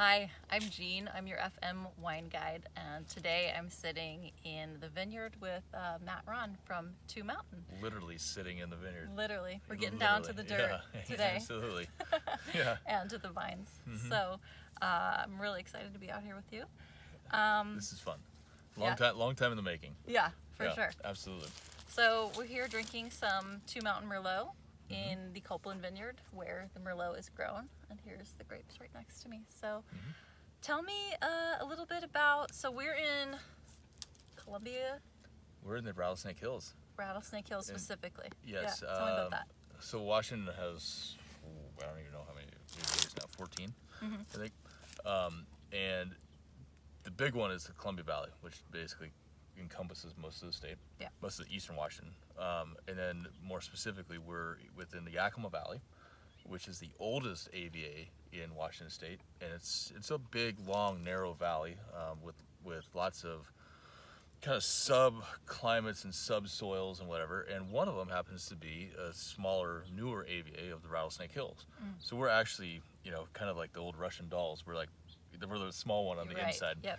Hi, I'm Jean. I'm your FM wine guide, and today I'm sitting in the vineyard with Matt Rawn from Two Mountain. Literally sitting in the vineyard. Literally, we're getting down to the dirt today. Absolutely. Yeah. And to the vines. So I'm really excited to be out here with you. This is fun. Yeah. Long time in the making. Yeah, for Yeah, sure. Absolutely. So we're here drinking some Two Mountain Merlot in the Copeland vineyard where the Merlot is grown, and here's the grapes right next to me. So tell me a little bit about, so we're in Columbia, We're in the Rattlesnake Hills. Rattlesnake Hills specifically. Yes. Yeah, tell me about that. So Washington has, I don't even know how many years now, 14, I think. And the big one is the Columbia Valley, which basically encompasses most of the state, most of the eastern Washington. And then more specifically, we're within the Yakima Valley, which is the oldest AVA in Washington state. And it's a big, long, narrow valley with lots of kind of sub-climates and subsoils and whatever. And one of them happens to be a smaller, newer AVA of the Rattlesnake Hills. So we're actually, kind of like the old Russian dolls. We're the small one on the inside. Yep.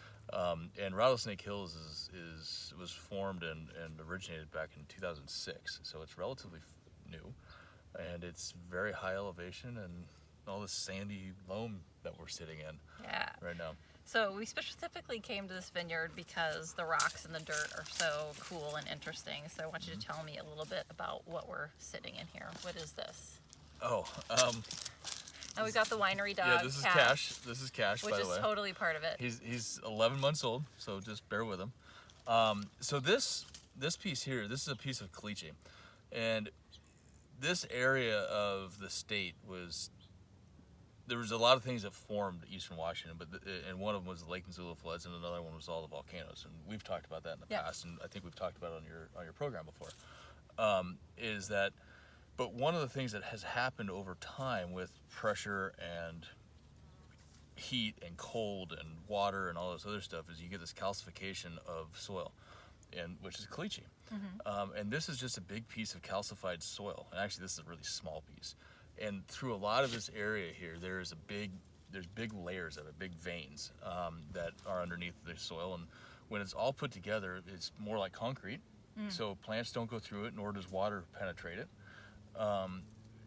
And Rattlesnake Hills was formed and originated back in 2006, so it's relatively new, and it's very high elevation and all this sandy loam that we're sitting in right now. So we specifically came to this vineyard because the rocks and the dirt are so cool and interesting. So I want you to tell me a little bit about what we're sitting in here. What is this? And we got the winery dog. Yeah, this is Cash. This is Cash, which by the way. is totally part of it. He's 11 months old, so just bear with him. So this piece here, this is a piece of caliche, and this area of the state there was a lot of things that formed eastern Washington, and one of them was the Lake Missoula floods, and another one was all the volcanoes, and we've talked about that in the past, and I think we've talked about it on your program before. But one of the things that has happened over time with pressure and heat and cold and water and all this other stuff is you get this calcification of soil, which is caliche. And this is just a big piece of calcified soil. And actually, this is a really small piece. And through a lot of this area here, there's big layers of it, big veins that are underneath the soil. And when it's all put together, it's more like concrete. So plants don't go through it, nor does water penetrate it.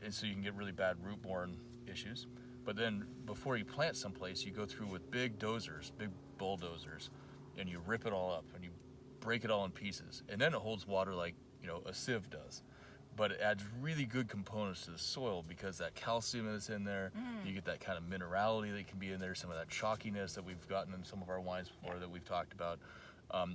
And so you can get really bad root-borne issues. But then before you plant someplace, you go through with big dozers, big bulldozers, and you rip it all up and you break it all in pieces. And then it holds water like, a sieve does. But it adds really good components to the soil because that calcium that's in there, you get that kind of minerality that can be in there, some of that chalkiness that we've gotten in some of our wines before that we've talked about.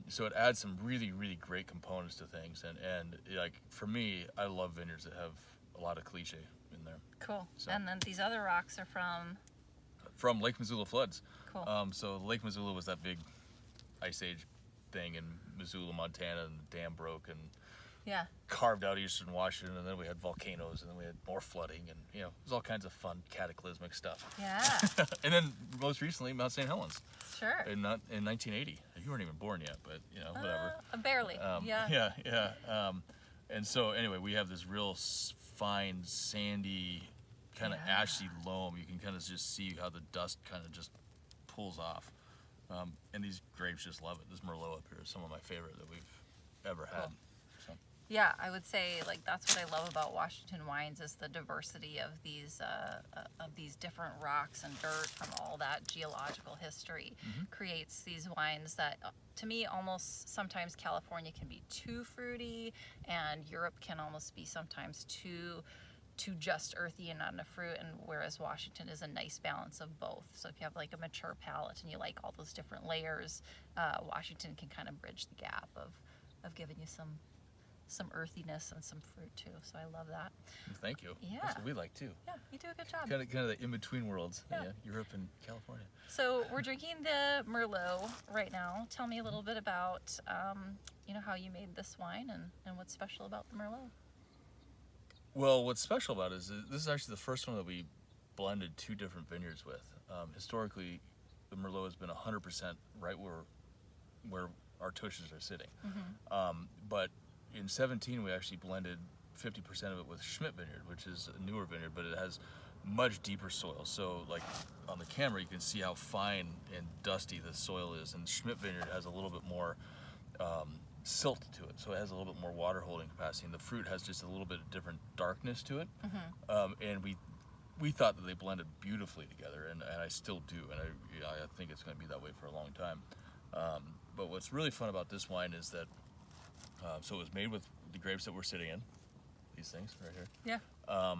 So it adds some really, really great components to things. And like for me, I love vineyards that have a lot of cliche in there. Cool. So. And then these other rocks are from Lake Missoula floods. Cool. So Lake Missoula was that big ice age thing in Missoula, Montana, and the dam broke and carved out eastern Washington, and then we had volcanoes, and then we had more flooding, and it was all kinds of fun cataclysmic stuff. Yeah. And then most recently, Mount St. Helens. Sure. In 1980. You weren't even born yet, but whatever. Barely. Yeah. And so anyway, we have this real fine, sandy, kind of ashy loam. You can kind of just see how the dust kind of just pulls off. And these grapes just love it. This Merlot up here is some of my favorite that we've ever had. So. Yeah, I would say that's what I love about Washington wines is the diversity of these different rocks and dirt from all that geological history creates these wines that, to me, almost sometimes California can be too fruity, and Europe can almost be sometimes too just earthy and not enough fruit, and whereas Washington is a nice balance of both. So if you have like a mature palate and you like all those different layers, Washington can kind of bridge the gap of giving you some earthiness and some fruit too. So I love that. Thank you. Yeah. That's what we like too. Yeah, you do a good job. Kind of the in-between worlds. Yeah. Europe and California. So we're drinking the Merlot right now. Tell me a little bit about how you made this wine and what's special about the Merlot. Well, what's special about it is this is actually the first one that we blended two different vineyards with. Historically, the Merlot has been 100% right where our tushes are sitting. But in 17, we actually blended 50% of it with Schmidt Vineyard, which is a newer vineyard, but it has much deeper soil. So like on the camera, you can see how fine and dusty the soil is. And Schmidt Vineyard has a little bit more silt to it, so it has a little bit more water holding capacity, and the fruit has just a little bit of different darkness to it. And we thought that they blended beautifully together, and I still do, and I think it's going to be that way for a long time. But what's really fun about this wine is that so it was made with the grapes that we're sitting in, these things right here. Yeah.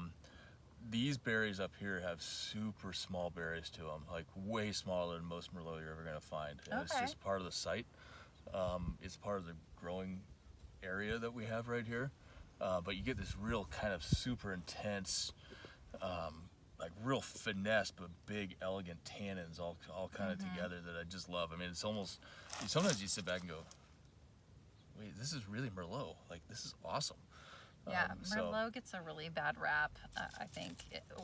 These berries up here have super small berries to them, like way smaller than most Merlot you're ever going to find. And it's just part of the site. It's part of the growing area that we have right here. But you get this real kind of super intense, like real finesse, but big, elegant tannins all kind of together that I just love. I mean, it's almost, sometimes you sit back and go, wait, this is really Merlot. Like, this is awesome. Yeah, Merlot gets a really bad rap, I think,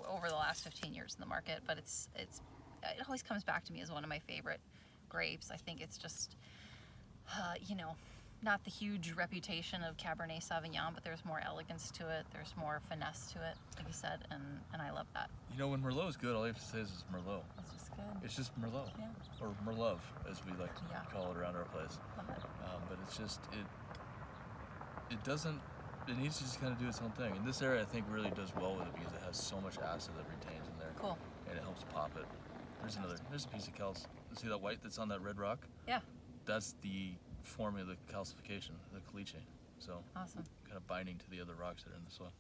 over the last 15 years in the market, but it always comes back to me as one of my favorite grapes. I think it's just, not the huge reputation of Cabernet Sauvignon, but there's more elegance to it, there's more finesse to it, like you said, and I love that. When Merlot is good, all you have to say is it's Merlot. It's just good. It's just Merlot. Yeah. Or Merlot, as we like to call it around our place. Love it. But it's just, it needs to just kind of do its own thing. And this area, I think, really does well with it because it has so much acid that retains in there. Cool. And it helps pop it. There's a piece of see that white that's on that red rock? Yeah. That's the forming of the calcification, the caliche. So awesome. Kind of binding to the other rocks that are in the soil.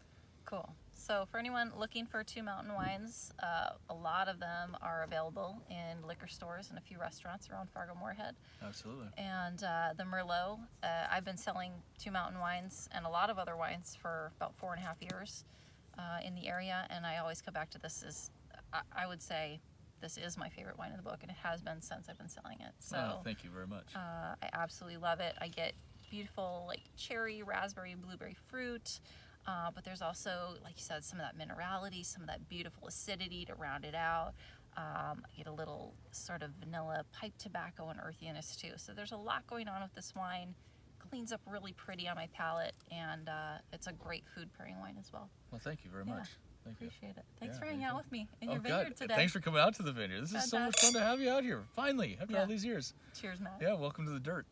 Cool. So for anyone looking for Two Mountain wines, a lot of them are available in liquor stores and a few restaurants around Fargo-Moorhead. Absolutely. And the Merlot, I've been selling Two Mountain wines and a lot of other wines for about 4.5 years in the area, and I always come back to this as, I would say, this is my favorite wine in the book, and it has been since I've been selling it. So thank you very much. I absolutely love it. I get beautiful like cherry, raspberry, blueberry fruit. But there's also, like you said, some of that minerality, some of that beautiful acidity to round it out. I get a little sort of vanilla pipe tobacco and earthiness too. So there's a lot going on with this wine. Cleans up really pretty on my palate, and it's a great food pairing wine as well. Well, thank you very much. Thank you. Appreciate it. Thanks for hanging out with me in your vineyard today. Thanks for coming out to the vineyard. This is so much fun to have you out here, finally, after all these years. Cheers, Matt. Yeah, welcome to the dirt.